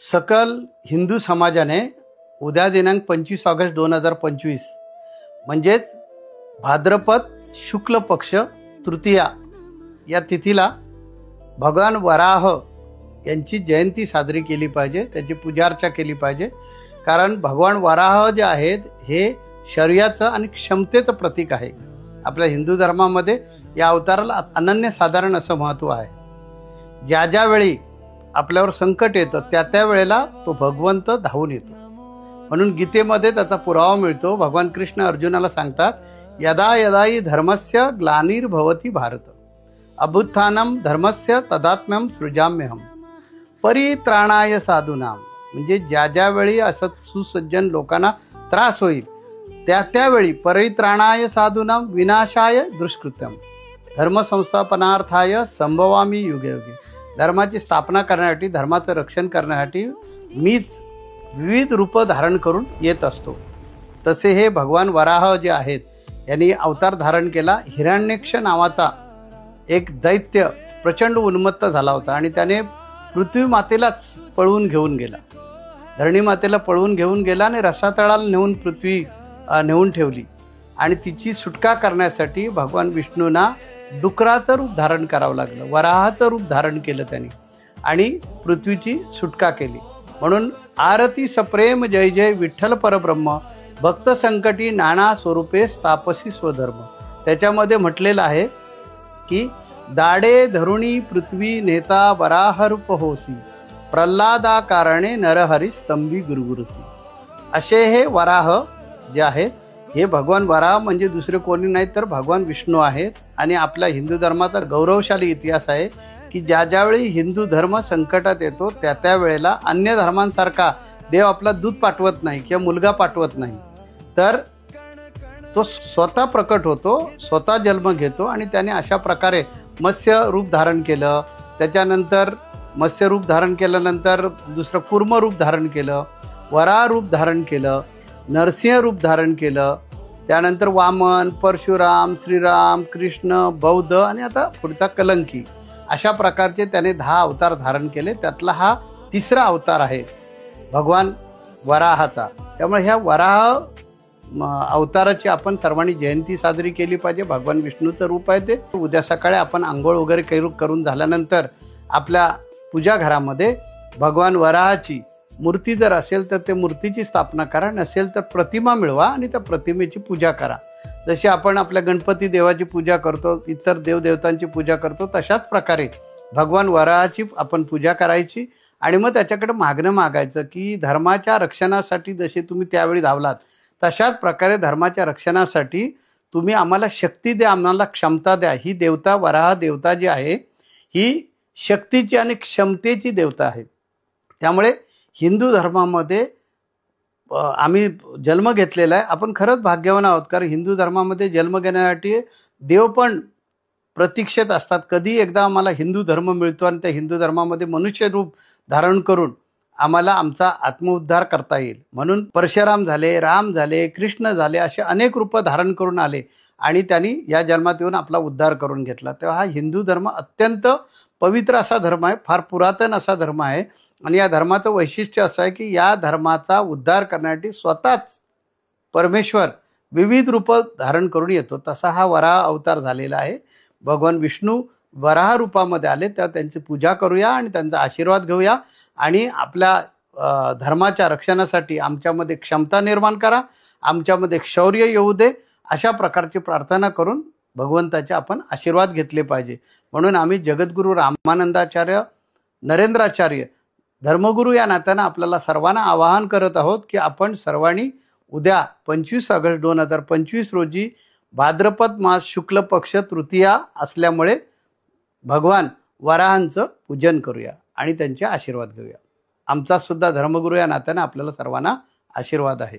सकल हिंदू समाजाने उद्या दिनांक 25 ऑगस्ट 2025 म्हणजेच भाद्रपद शुक्ल पक्ष तृतीया या तिथीला भगवान वराह यांची जयंती साजरी केली पाहिजे, त्याची पूजार्चा केली पाहिजे. कारण भगवान वराह जे आहेत हे शौर्याचं आणि क्षमतेचं प्रतीक आहे. आपल्या हिंदू धर्मामध्ये या अवताराला अनन्यसाधारण असं महत्त्व आहे. ज्या ज्या वेळी आपल्यावर संकट येतं त्या वेळेला तो भगवंत धावून येतो. म्हणून गीतेमध्ये त्याचा पुरावा मिळतो. भगवान कृष्ण अर्जुनाला सांगतात, यदा यदाई धर्मस्य ग्लानिर्भवति भारत अभुत्थानम धर्मस्य तदात्म्यम सृजाम्यहम परित्राणाय साधूनाम. म्हणजे ज्या ज्या वेळी असं सुसज्जन लोकांना त्रास होईल त्यावेळी परित्राणाय साधूनाम विनाशाय दुष्कृत्यम धर्मसंस्थापनार्थाय संभवामी युगे युगे. धर्माची स्थापना करण्यासाठी, धर्माचं रक्षण करण्यासाठी मीच विविध रूप धारण करून येत असतो. तसे हे भगवान वराह जे आहेत यांनी अवतार धारण केला. हिरण्यक्ष नावाचा एक दैत्य प्रचंड उन्मत्त झाला होता आणि त्याने पृथ्वी मातेलाच पळवून घेऊन गेला. धरणी मातेला पळवून घेऊन गेला आणि रसातळाला नेऊन पृथ्वी नेऊन ठेवली. आणि तिची सुटका करण्यासाठी भगवान विष्णूंना डुकराचं रूप धारण करावं लागलं, वराहाचं रूप धारण केलं त्यांनी आणि पृथ्वीची सुटका केली. म्हणून आरती सप्रेम जय जय विठ्ठल परब्रह्म भक्त संकटी नाना स्वरूपे स्थापसी स्वधर्म. त्याच्यामध्ये म्हटलेलं आहे की दाडे धरुणी पृथ्वी नेता वराहरूप होसी प्रल्हादा कारणे नरहरी स्तंभी गुरुगुरुसी. असे हे वराह जे आहेत हे भगवान वराह म्हणजे दुसरे कोणी नाही तर भगवान विष्णू आहेत. आणि आपल्या हिंदू धर्माचा गौरवशाली इतिहास आहे की ज्या ज्यावेळी हिंदू धर्म संकटात येतो त्या वेळेला अन्य धर्मांसारखा देव आपला दूध पाठवत नाही किंवा मुलगा पाठवत नाही, तर तो स्वतः प्रकट होतो, स्वतः जन्म घेतो. आणि त्याने अशा प्रकारे मत्स्य रूप धारण केलं. त्याच्यानंतर मत्स्य रूप धारण केल्यानंतर दुसरं कूर्म रूप धारण केलं, वराह रूप धारण केलं, नरसिंह रूप धारण केलं. त्यानंतर वामन, परशुराम, श्रीराम, कृष्ण, बौद्ध आणि आता पुढचा कलंकी, अशा प्रकारचे त्याने 10 अवतार धारण केले. त्यातला हा तिसरा अवतार आहे भगवान वराहाचा. त्यामुळे ह्या वराह अवताराची आपण सर्वांनी जयंती साजरी केली पाहिजे. भगवान विष्णूचं रूप आहे ते. उद्या सकाळी आपण आंघोळ वगैरे करून झाल्यानंतर आपल्या पूजा घरामध्ये भगवान वराहाची मूर्ती जर असेल तर त्या मूर्तीची स्थापना करा, नसेल तर प्रतिमा मिळवा आणि त्या प्रतिमेची पूजा करा. जशी आपण आपल्या गणपती देवाची पूजा करतो, इतर देवदेवतांची पूजा करतो, तशाच प्रकारे भगवान वराहाची आपण पूजा करायची. आणि मग त्याच्याकडे मागणं मागायचं की धर्माच्या रक्षणासाठी जसे तुम्ही त्यावेळी धावलात तशाच प्रकारे धर्माच्या रक्षणासाठी तुम्ही आम्हाला शक्ती द्या, आम्हाला क्षमता द्या. ही देवता वराह देवता जी आहे ही शक्तीची आणि क्षमतेची देवता आहे. त्यामुळे हिंदू धर्मामध्ये आम्ही जन्म घेतलेला आहे. आपण खरंच भाग्यवान आहोत, कारण हिंदू धर्मामध्ये जन्म घेण्यासाठी देव पण प्रतीक्षेत असतात. कधी एकदा आम्हाला हिंदू धर्म मिळतो आणि त्या हिंदू धर्मामध्ये मनुष्य रूप धारण करून आम्हाला आमचा आत्मउद्धार करता येईल. म्हणून परशुराम झाले, राम झाले, कृष्ण झाले, असे अनेक रूप धारण करून आले आणि त्यांनी या जन्मात येऊन आपला उद्धार करून घेतला. तेव्हा हा हिंदू धर्म अत्यंत पवित्र असा धर्म आहे, फार पुरातन असा धर्म आहे. आणि या धर्माचं वैशिष्ट्य असं आहे की या धर्माचा उद्धार करण्यासाठी स्वतःच परमेश्वर विविध रूप धारण करून येतो. तसा हा वराह अवतार झालेला आहे. भगवान विष्णू वराह रूपामध्ये आले, तेव्हा त्यांची पूजा करूया आणि त्यांचा आशीर्वाद घेऊया आणि आपल्या धर्माच्या रक्षणासाठी आमच्यामध्ये क्षमता निर्माण करा, आमच्यामध्ये शौर्य येऊ दे, अशा प्रकारची प्रार्थना करून भगवंताचे आपण आशीर्वाद घेतले पाहिजे. म्हणून आम्ही जगद्गुरू रामानंदाचार्य, नरेंद्राचार्य, धर्मगुरू या नात्यानं आपल्याला सर्वांना आवाहन करत आहोत की आपण सर्वांनी उद्या 25 ऑगस्ट 2025 रोजी भाद्रपद मास शुक्ल पक्ष तृतीया असल्यामुळे भगवान वराहांचं पूजन करूया आणि त्यांचे आशीर्वाद घेऊया. आमचा सुद्धा धर्मगुरू या नात्यानं आपल्याला सर्वांना आशीर्वाद आहे.